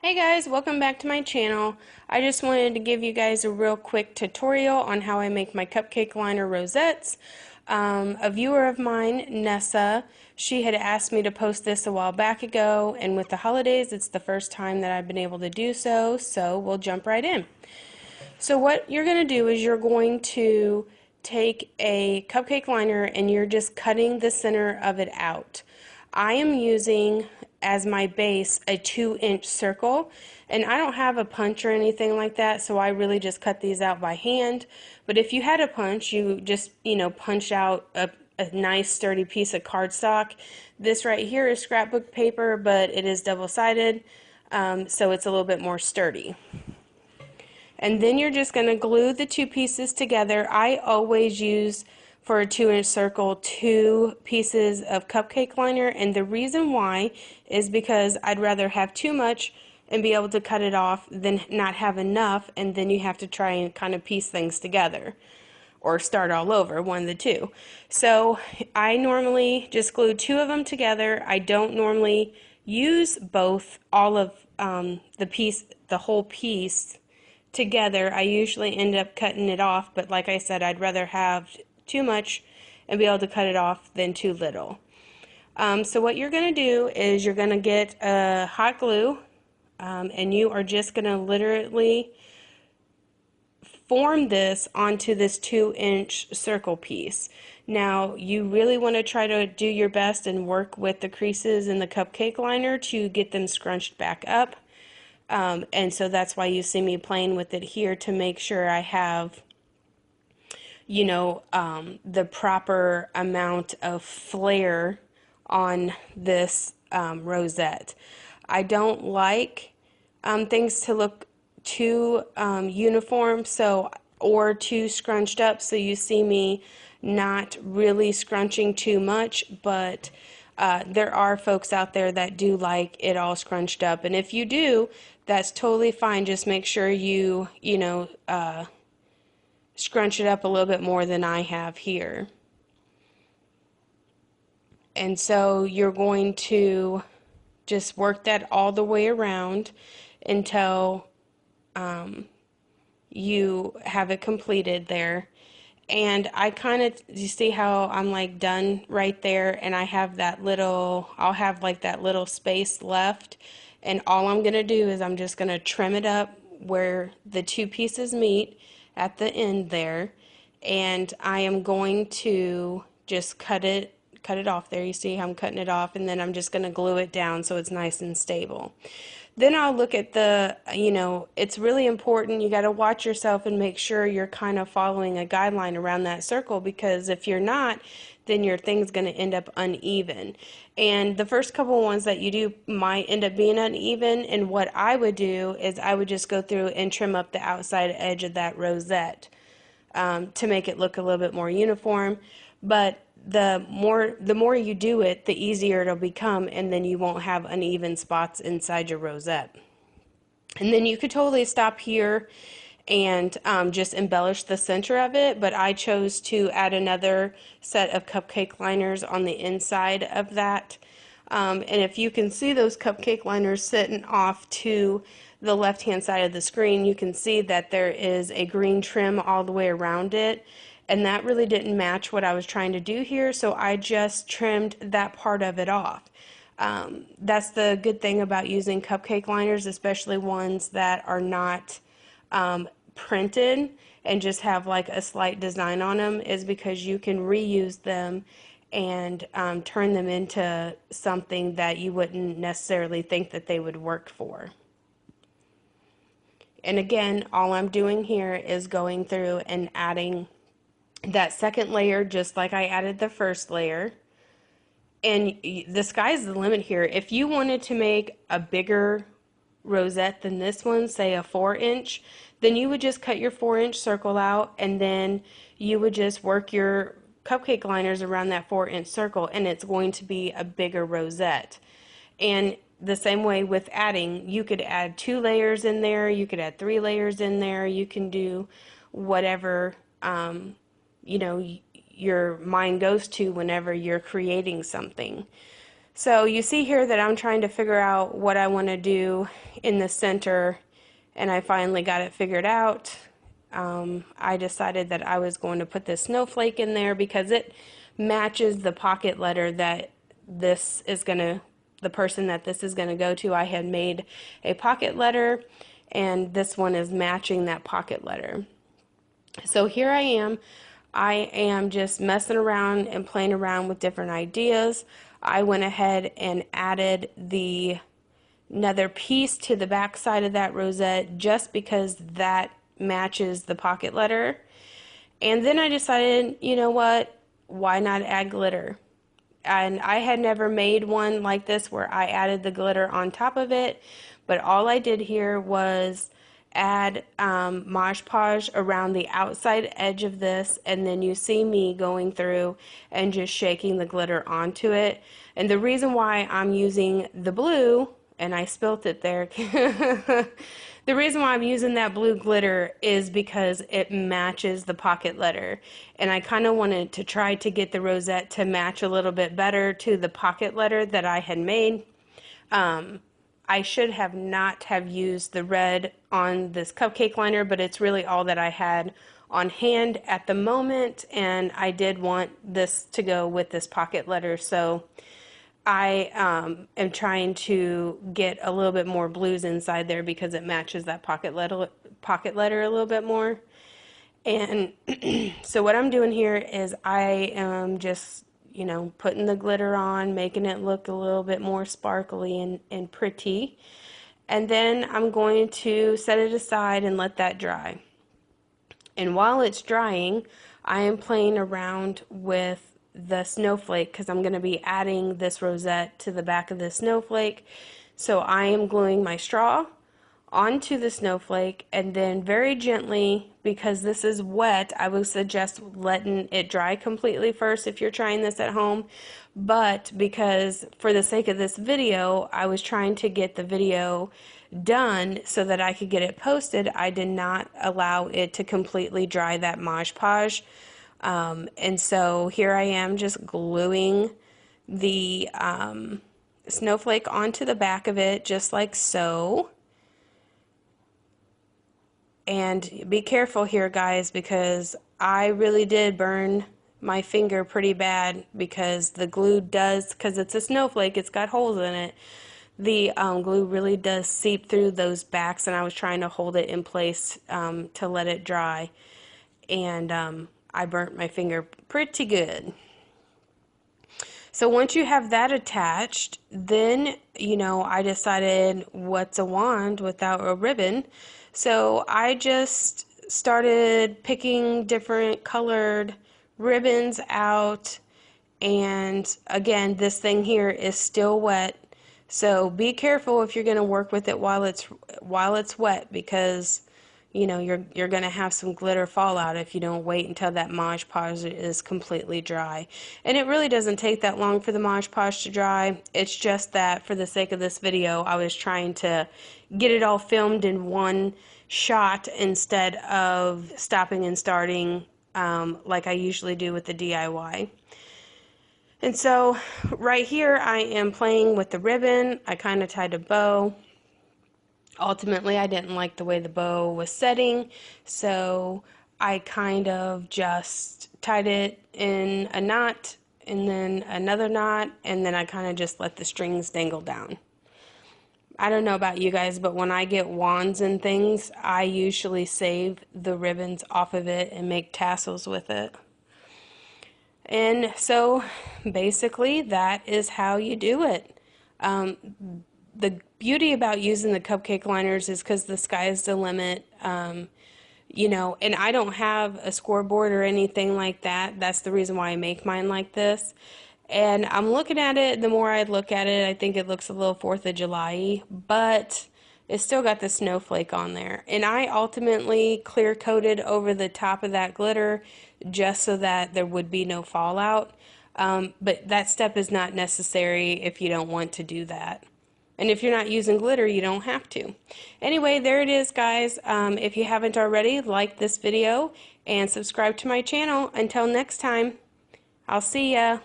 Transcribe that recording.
Hey guys, welcome back to my channel. I just wanted to give you guys a real quick tutorial on how I make my cupcake liner rosettes. A viewer of mine, Nessa, she had asked me to post this a while back ago, and with the holidays it's the first time that I've been able to do so, so we'll jump right in. So what you're going to do is you're going to take a cupcake liner and you're just cutting the center of it out. I am using as my base a 2-inch circle, and I don't have a punch or anything like that, so I really just cut these out by hand. But if you had a punch, you just punch out a nice sturdy piece of cardstock. This right here is scrapbook paper, but it is double-sided, so it's a little bit more sturdy. And then you're just going to glue the two pieces together. I always use, for a 2-inch circle, 2 pieces of cupcake liner, and the reason why is because I'd rather have too much and be able to cut it off than not have enough, and then you have to try and kind of piece things together or start all over, one of the two. So I normally just glue 2 of them together. I don't normally use both, all of the whole piece together. I usually end up cutting it off, but like I said, I'd rather have too much and be able to cut it off than too little. So what you're going to do is you're going to get a hot glue, and you are just going to literally form this onto this 2-inch circle piece. Now you really want to try to do your best and work with the creases in the cupcake liner to get them scrunched back up. And so that's why you see me playing with it here, to make sure I have, the proper amount of flare on this rosette. I don't like things to look too uniform, or too scrunched up, so you see me not really scrunching too much, but there are folks out there that do like it all scrunched up, and if you do, that's totally fine. Just make sure you scrunch it up a little bit more than I have here. And so you're going to just work that all the way around until you have it completed there. And I kind of, you see how I'm like done right there, and I have that little, I'll have like that little space left, and all I'm going to do is I'm just going to trim it up where the 2 pieces meet at the end there, and I am going to just cut it off there. You see how I'm cutting it off, and then I'm just going to glue it down so it's nice and stable. Then I'll look at the, it's really important, you got to watch yourself and make sure you're kind of following a guideline around that circle, because if you're not, then your thing's going to end up uneven. And the first couple ones that you do might end up being uneven, and what I would do is I would just go through and trim up the outside edge of that rosette to make it look a little bit more uniform. But the more you do it, the easier it'll become, and then you won't have uneven spots inside your rosette. And then you could totally stop here and just embellish the center of it, but I chose to add another set of cupcake liners on the inside of that. And if you can see those cupcake liners sitting off to the left-hand side of the screen, you can see that there is a green trim all the way around it, and that really didn't match what I was trying to do here, so I just trimmed that part of it off. That's the good thing about using cupcake liners, especially ones that are not printed and just have like a slight design on them, is because you can reuse them and turn them into something that you wouldn't necessarily think that they would work for. And again, all I'm doing here is going through and adding that second layer just like I added the first layer. And the sky's the limit here. If you wanted to make a bigger rosette than this one, say a 4-inch, then you would just cut your 4-inch circle out, and then you would just work your cupcake liners around that 4-inch circle, and it's going to be a bigger rosette. And the same way with adding, you could add 2 layers in there, you could add 3 layers in there, you can do whatever your mind goes to whenever you're creating something. So you see here that I'm trying to figure out what I want to do in the center, and I finally got it figured out. I decided that I was going to put this snowflake in there because it matches the pocket letter that this is going to, the person that this is going to go to. I had made a pocket letter, and this one is matching that pocket letter. So here I am. I am just messing around and playing around with different ideas. I went ahead and added another piece to the back side of that rosette just because that matches the pocket letter. And then I decided, you know what, why not add glitter? And I had never made one like this where I added the glitter on top of it, but all I did here was add Mod Podge around the outside edge of this, and then you see me going through and just shaking the glitter onto it. And the reason why I'm using the blue, and I spilt it there, the reason why I'm using that blue glitter is because it matches the pocket letter. And I kind of wanted to try to get the rosette to match a little bit better to the pocket letter that I had made. I should have not have used the red on this cupcake liner, but it's really all that I had on hand at the moment, and I did want this to go with this pocket letter, so I am trying to get a little bit more blues inside there because it matches that pocket letter a little bit more. And so what I'm doing here is I am just, you know, putting the glitter on, making it look a little bit more sparkly and pretty. And then I'm going to set it aside and let that dry. And while it's drying, I am playing around with the snowflake because I'm going to be adding this rosette to the back of the snowflake. So I am gluing my straw onto the snowflake, and then very gently, because this is wet, I would suggest letting it dry completely first if you're trying this at home. But because for the sake of this video, I was trying to get the video done so that I could get it posted, I did not allow it to completely dry that Mod Podge. And so here I am just gluing the snowflake onto the back of it just like so. And be careful here, guys, because I really did burn my finger pretty bad because the glue does, because it's a snowflake, it's got holes in it. The glue really does seep through those backs, and I was trying to hold it in place to let it dry. And I burnt my finger pretty good. So once you have that attached, then, you know, I decided what's a wand without a ribbon. So I just started picking different colored ribbons out. And again, this thing here is still wet. So be careful if you're going to work with it while it's wet, because you know, you're going to have some glitter fallout if you don't wait until that Mod Podge is completely dry. And it really doesn't take that long for the Mod Podge to dry. It's just that for the sake of this video, I was trying to get it all filmed in one shot instead of stopping and starting like I usually do with the DIY. And so right here I am playing with the ribbon. I kind of tied a bow. Ultimately, I didn't like the way the bow was setting, so I kind of just tied it in a knot and then another knot, and then I kind of just let the strings dangle down. I don't know about you guys, but when I get wands and things, I usually save the ribbons off of it and make tassels with it. And so basically that is how you do it. The beauty about using the cupcake liners is because the sky is the limit, you know, and I don't have a scoreboard or anything like that. That's the reason why I make mine like this. And I'm looking at it, the more I look at it, I think it looks a little 4th of July-y, but it's still got the snowflake on there. And I ultimately clear coated over the top of that glitter just so that there would be no fallout. But that step is not necessary if you don't want to do that. And if you're not using glitter, you don't have to. Anyway, there it is, guys. If you haven't already, like this video and subscribe to my channel. Until next time, I'll see ya.